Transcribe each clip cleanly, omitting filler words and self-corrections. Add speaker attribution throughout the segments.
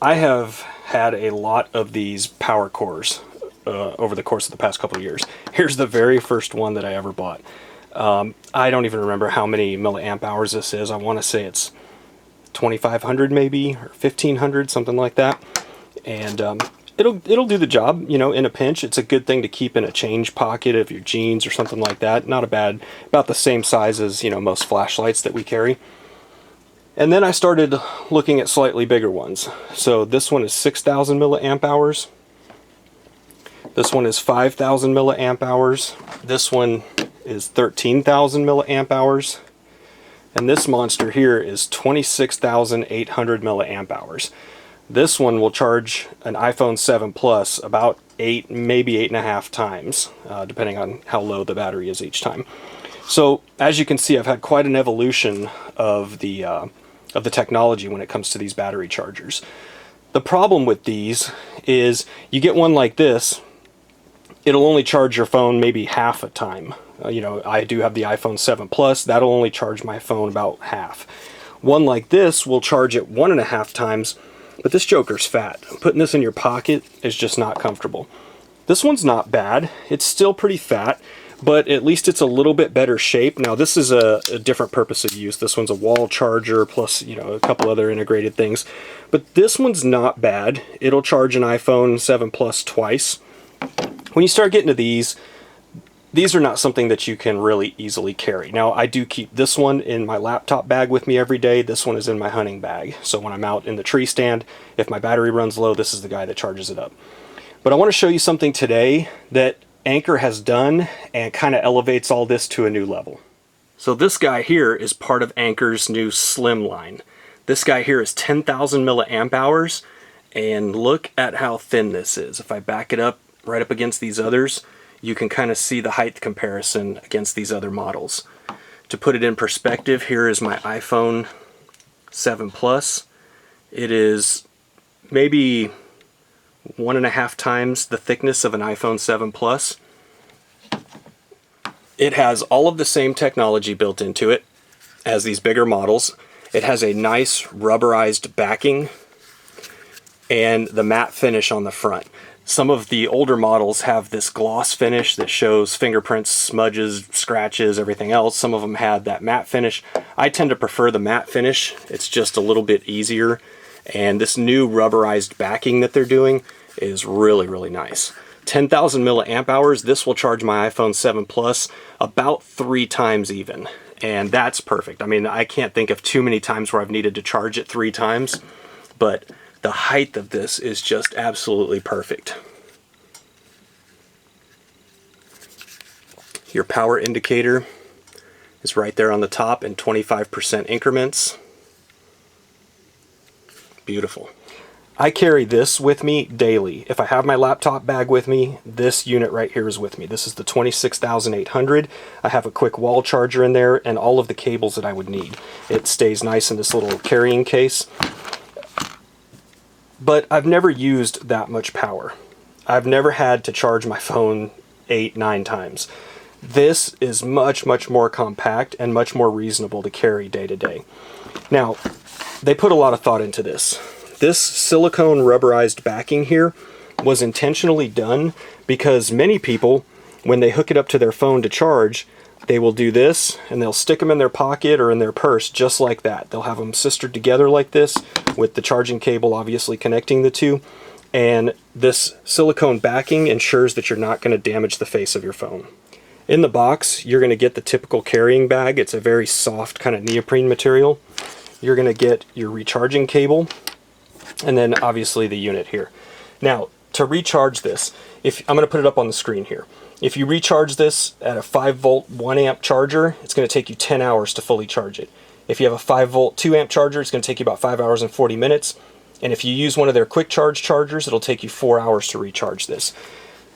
Speaker 1: I have had a lot of these power cores over the course of the past couple of years. Here's the very first one that I ever bought. I don't even remember how many milliamp hours this is. I want to say it's 2500 maybe, or 1500, something like that. And it'll do the job, you know, in a pinch. It's a good thing to keep in a change pocket of your jeans or something like that. Not a bad, about the same size as, you know, most flashlights that we carry. And then I started looking at slightly bigger ones. So this one is 6000 milliamp hours. This one is 5000 milliamp hours. This one is 13,000 milliamp hours. And this monster here is 26,800 milliamp hours. This one will charge an iPhone 7 Plus about 8, maybe 8.5 times, depending on how low the battery is each time. So as you can see, I've had quite an evolution of the technology when it comes to these battery chargers. The problem with these is you get one like this, it'll only charge your phone maybe half a time. You know, I do have the iPhone 7 Plus, that'll only charge my phone about half. One like this will charge it 1.5 times, but this joker's fat. Putting this in your pocket is just not comfortable. This one's not bad, it's still pretty fat, but at least it's a little bit better shape. Now this is a different purpose of use. This one's a wall charger plus, you know, a couple other integrated things. But this one's not bad. It'll charge an iPhone 7 Plus twice. When you start getting to these are not something that you can really easily carry. Now I do keep this one in my laptop bag with me every day. This one is in my hunting bag. So when I'm out in the tree stand, if my battery runs low, this is the guy that charges it up. But I want to show you something today that Anker has done and kind of elevates all this to a new level. So this guy here is part of Anker's new Slim line. This guy here is 10,000 milliamp hours, and look at how thin this is. If I back it up right up against these others, you can kind of see the height comparison against these other models. To put it in perspective, here is my iPhone 7 Plus. It is maybe 1.5 times the thickness of an iPhone 7 Plus. It has all of the same technology built into it as these bigger models. It has a nice rubberized backing and the matte finish on the front. Some of the older models have this gloss finish that shows fingerprints, smudges, scratches, everything else. Some of them had that matte finish. I tend to prefer the matte finish. It's just a little bit easier. And this new rubberized backing that they're doing is really, really nice. 10,000 milliamp hours, this will charge my iPhone 7 Plus about 3 times even. And that's perfect. I mean, I can't think of too many times where I've needed to charge it 3 times, but the height of this is just absolutely perfect. Your power indicator is right there on the top in 25% increments. Beautiful. I carry this with me daily. If I have my laptop bag with me, this unit right here is with me. This is the 26,800. I have a quick wall charger in there and all of the cables that I would need. It stays nice in this little carrying case. But I've never used that much power. I've never had to charge my phone 8-9 times. This is much, much more compact and much more reasonable to carry day to day. Now, they put a lot of thought into this. This silicone rubberized backing here was intentionally done because many people, when they hook it up to their phone to charge, they will do this and they'll stick them in their pocket or in their purse just like that. They'll have them sistered together like this with the charging cable obviously connecting the two. And this silicone backing ensures that you're not going to damage the face of your phone. In the box, you're going to get the typical carrying bag. It's a very soft kind of neoprene material. You're going to get your recharging cable, and then obviously the unit here. Now, to recharge this, I'm going to put it up on the screen here. If you recharge this at a 5 volt 1 amp charger, it's going to take you 10 hours to fully charge it. If you have a 5 volt 2 amp charger, it's going to take you about 5 hours and 40 minutes. And if you use one of their quick charge chargers, it'll take you 4 hours to recharge this.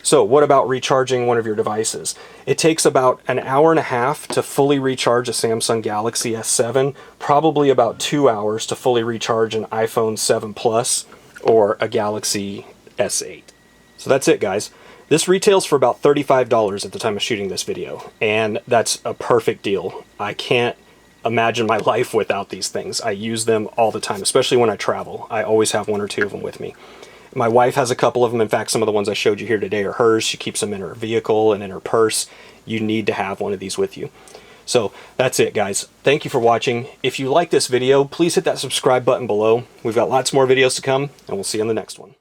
Speaker 1: So what about recharging one of your devices? It takes about an hour and a half to fully recharge a Samsung Galaxy S7, probably about 2 hours to fully recharge an iPhone 7 Plus or a Galaxy S8. So that's it, guys. This retails for about $35 at the time of shooting this video, and that's a perfect deal. I can't imagine my life without these things. I use them all the time, especially when I travel. I always have 1 or 2 of them with me. My wife has a couple of them. In fact, some of the ones I showed you here today are hers. She keeps them in her vehicle and in her purse. You need to have one of these with you. So that's it, guys. Thank you for watching. If you like this video, please hit that subscribe button below. We've got lots more videos to come, and we'll see you on the next one.